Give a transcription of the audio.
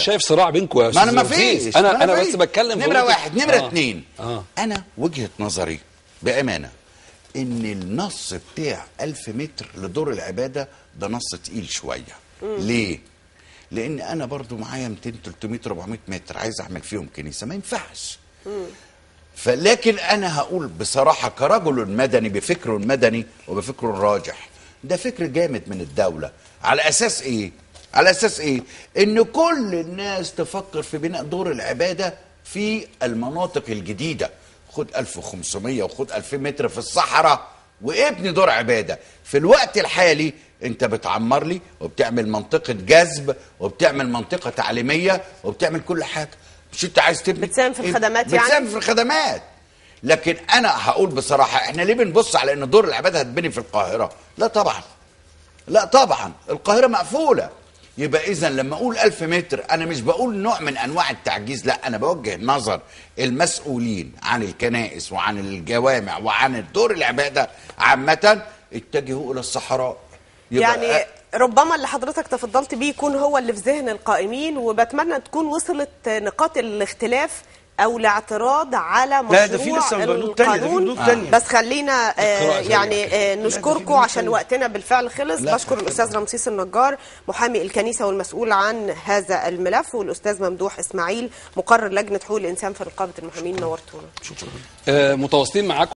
شايف صراع بينكم يا ما استاذ انا ما فيش، انا بس بتكلم نمره واحد. نمره اتنين، انا وجهه نظري بامانه ان النص بتاع 1000 متر لدور العباده ده نص تقيل شويه. ليه؟ لان انا برضو معايا 200 300 400 متر عايز اعمل فيهم كنيسه، ما ينفعش. فلكن انا هقول بصراحه كرجل مدني بفكره المدني وبفكره الراجح، ده فكر جامد من الدوله. على اساس ايه؟ على اساس ايه؟ ان كل الناس تفكر في بناء دور العباده في المناطق الجديده. خد 1500 وخد 2000 متر في الصحراء وابني دور عباده. في الوقت الحالي انت بتعمر لي وبتعمل منطقه جذب وبتعمل منطقه تعليميه وبتعمل كل حاجه. مش انت عايز تبني؟ بتساهم في الخدمات يعني؟ بتساهم في الخدمات. لكن انا هقول بصراحه، احنا ليه بنبص على ان دور العباده هتبني في القاهره؟ لا طبعا، لا طبعا، القاهره مقفوله. يبقى اذا لما اقول 1000 متر انا مش بقول نوع من انواع التعجيز، لا، انا بوجه نظر المسؤولين عن الكنائس وعن الجوامع وعن دور العباده عامه اتجهوا الى الصحراء. يعني ربما اللي حضرتك تفضلت بيه يكون هو اللي في ذهن القائمين، وبتمنى تكون وصلت نقاط الاختلاف او الاعتراض على مشروع القانون. بس خلينا يعني نشكركم عشان وقتنا بالفعل خلص. بشكر الاستاذ رمسيس النجار محامي الكنيسه والمسؤول عن هذا الملف، والاستاذ ممدوح اسماعيل مقرر لجنه حقوق الانسان في رقابه المحامين. نورتونا. شكرا. متواصلين معاكم.